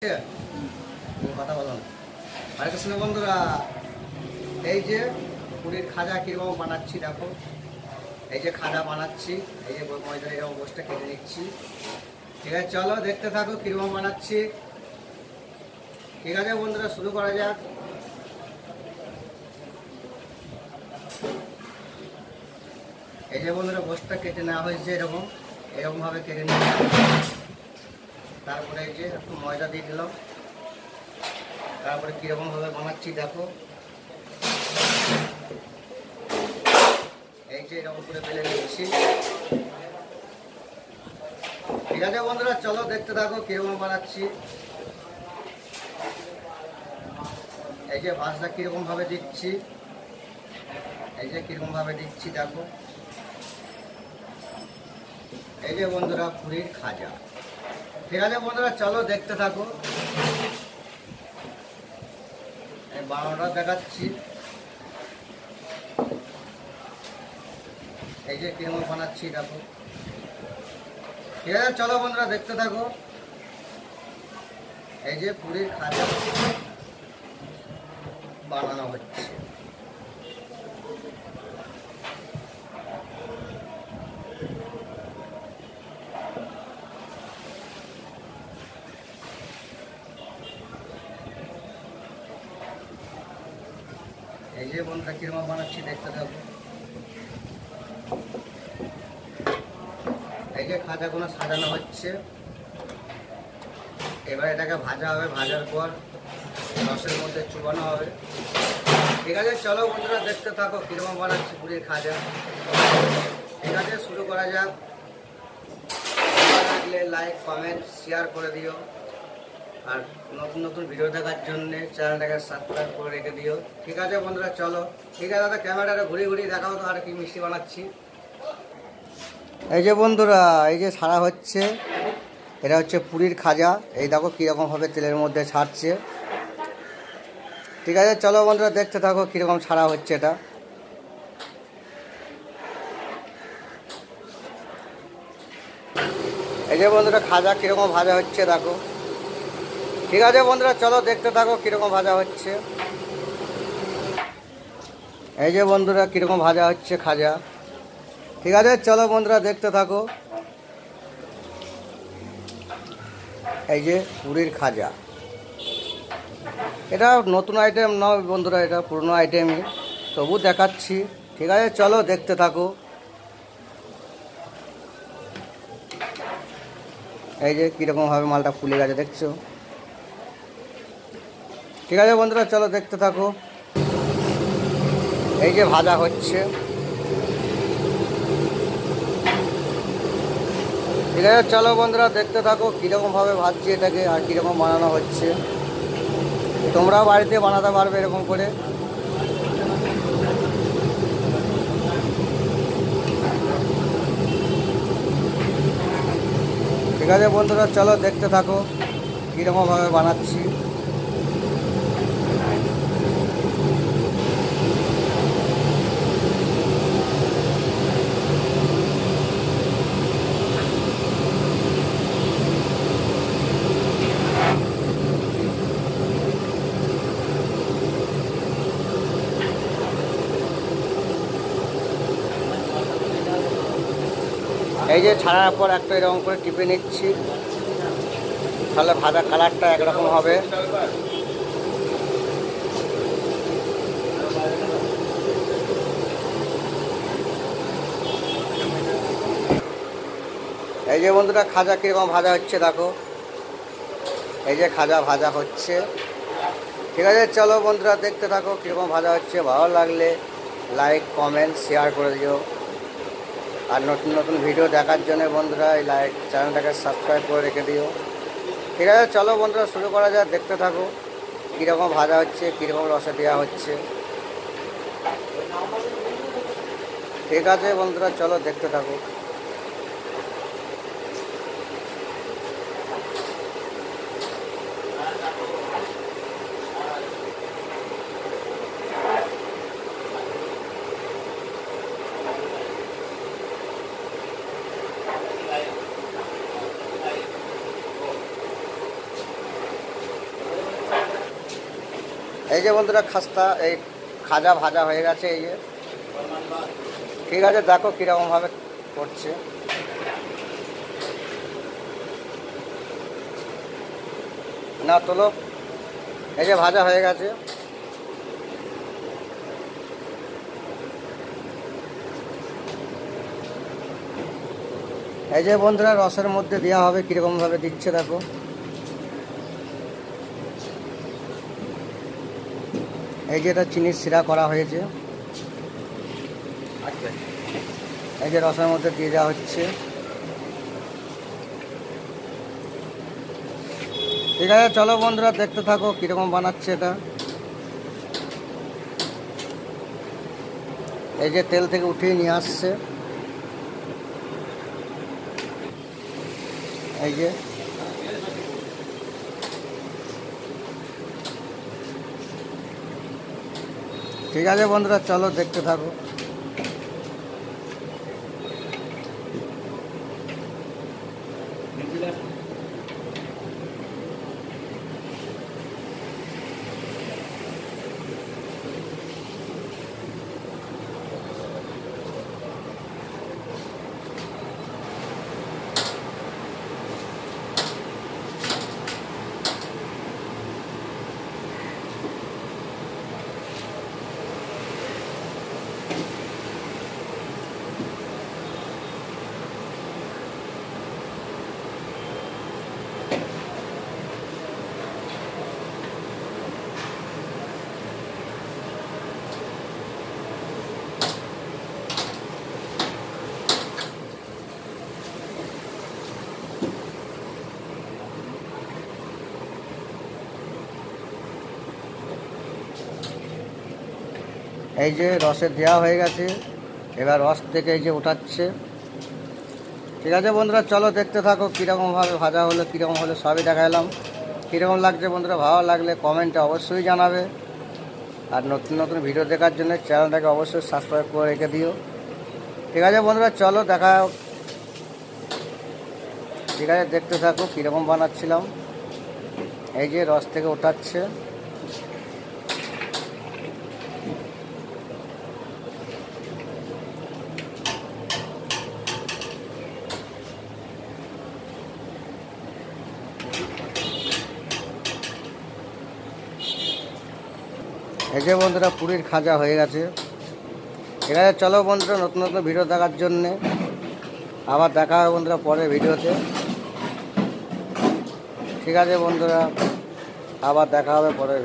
কথা বলো না। হরে কৃষ্ণ বন্ধুরা, এই যে পুরীর খাজা কিরকম বানাচ্ছি দেখো। এই যে খাজা বানাচ্ছি, এই যে ময়দা এরকম বসটা কেটে নিচ্ছি। ঠিক আছে, চলো দেখতে থাকো কিরকম বানাচ্ছি। ঠিক আছে বন্ধুরা, শুরু করা যাক। এই যে বন্ধুরা বসটা কেটে নেওয়া হয়েছে, এরকম ভাবে কেটে নিয়ে তারপরে এই যে একটু ময়দা দিয়ে দিলাম। তারপরে কিরকম ভাবে বানাচ্ছি দেখো। এই যে এরকম করে বেলে নিচ্ছি। ঠিক আছে বন্ধুরা, চলো দেখতে থাকো কিরকম বানাচ্ছি। এই যে ভাজটা কিরকম ভাবে দিচ্ছি, এই যে কিরকম ভাবে দিচ্ছি দেখো। এই যে বন্ধুরা পুরীর খাজা। ঠিক আছে বন্ধুরা, চলো দেখতে থাকো। বানানোটা দেখাচ্ছি। এই যে কিরকম বানাচ্ছি দেখো। ঠিক আছে, চলো বন্ধুরা দেখতে থাকো। এই যে পুরীর খাজা বানানো হচ্ছে। এই যে বন্ধুরা কিরকম বানাচ্ছি দেখতে থাকো। এই যে খাজাগুলো সাজানো হচ্ছে। এবার এটাকে ভাজা হবে, ভাজার পর রসের মধ্যে চুবানো হবে। ঠিক আছে, চলো বন্ধুরা দেখতে থাকো কিরকম বানাচ্ছি পুরীর খাজা। ঠিক আছে, শুরু করা যাক। ভালো লাগলে লাইক কমেন্ট শেয়ার করে দিও, আর নতুন নতুন ভিডিও দেখার জন্য চ্যানেলটাকে সাবস্ক্রাইব করে রেখে দিও। ঠিক আছে বন্ধুরা, চলো। ঠিক আছে দাদা, ক্যামেরাটা ঘুরিয়ে দেখাও তো আর কি মিষ্টি বানাচ্ছি। এই যে বন্ধুরা, এই যে ছাড়া হচ্ছে, এটা হচ্ছে পুরীর খাজা। এই দেখো কীরকমভাবে তেলের মধ্যে ছাড়ছে। ঠিক আছে, চলো বন্ধুরা দেখতে থাকো কীরকম ছাড়া হচ্ছে এটা। এই যে বন্ধুরা খাজা কীরকম ভাজা হচ্ছে দেখো। ঠিক আছে বন্ধুরা, চলো দেখতে থাকো কীরকম ভাজা হচ্ছে। এই যে বন্ধুরা কীরকম ভাজা হচ্ছে খাজা। ঠিক আছে, চলো বন্ধুরা দেখতে থাকো। এই যে পুরীর খাজা, এটা নতুন আইটেম নয় বন্ধুরা, এটা পুরনো আইটেমই, তবু দেখাচ্ছি। ঠিক আছে, চলো দেখতে থাকো। এই যে কীরকমভাবে মালটা ফুলে গেছে দেখছো। ঠিক আছে বন্ধুরা, চলো দেখতে থাকো। এই যে ভাজা হচ্ছে। ঠিক আছে, চলো বন্ধুরা দেখতে থাকো কীরকমভাবে ভাজছি এটাকে আর কীরকম বানানো হচ্ছে। তোমরাও বাড়িতে বানাতে পারবে এরকম করে। ঠিক আছে বন্ধুরা, চলো দেখতে থাকো কীরকমভাবে বানাচ্ছি। এই যে ছাড়ার পর একটা এরকম করে টিপে নিচ্ছি, তাহলে ভাজা কালারটা একরকম হবে। এই যে বন্ধুরা খাজা কীরকম ভাজা হচ্ছে দেখো। এই যে খাজা ভাজা হচ্ছে। ঠিক আছে, চলো বন্ধুরা দেখতে থাকো কীরকম ভাজা হচ্ছে। ভালো লাগলে লাইক কমেন্ট শেয়ার করে দিও, আর নতুন নতুন ভিডিও দেখার জন্য বন্ধুরা এই চ্যানেলটাকে সাবস্ক্রাইব করে রেখে দিও। ঠিক আছে, চলো বন্ধুরা শুরু করা যাক। দেখতে থাকো কীরকম ভাজা হচ্ছে, কীরকম রসে দেওয়া হচ্ছে। ঠিক আছে বন্ধুরা, চলো দেখতে থাকো। এই যে বন্ধুরা খাস্তা এই খাজা ভাজা হয়ে গেছে। এই যে ঠিক আছে, দেখো কীরকমভাবে করছে। না তোলো, এই যে ভাজা হয়ে গেছে। এই যে বন্ধুরা রসের মধ্যে দেওয়া হবে, কীরকমভাবে দিচ্ছে দেখো। এই যে এটা চিনির শিরা করা হয়েছে, এই যে রসের মধ্যে দিয়ে দেওয়া হচ্ছে। ঠিক আছে, চলো বন্ধুরা দেখতে থাকো কীরকম বানাচ্ছে এটা। এই যে তেল থেকে উঠিয়ে নিয়ে আসছে, এই যে ঠিক আছে বন্ধুরা, চলো দেখতে থাকো। এই যে রসে দেওয়া হয়ে গেছে, এবার রস থেকে এই যে উঠাচ্ছে। ঠিক আছে বন্ধুরা, চলো দেখতে থাকো কীরকমভাবে ভাজা হলো, কীরকম হলো সবই দেখালাম। কীরকম লাগছে বন্ধুরা, ভালো লাগলে কমেন্টে অবশ্যই জানাবে। আর নতুন নতুন ভিডিও দেখার জন্য চ্যানেলটাকে অবশ্যই সাবস্ক্রাইব করে রেখে দিও। ঠিক আছে বন্ধুরা, চলো দেখা। ঠিক আছে, দেখতে থাকো কীরকম বানাচ্ছিলাম। এই যে রস থেকে ওঠাচ্ছে। এই যে বন্ধুরা পুরীর খাজা হয়ে গেছে। ঠিক আছে, চলো বন্ধুরা নতুন নতুন ভিডিও দেখার জন্যে আবার দেখা হবে বন্ধুরা পরের ভিডিওতে। ঠিক আছে বন্ধুরা, আবার দেখা হবে পরের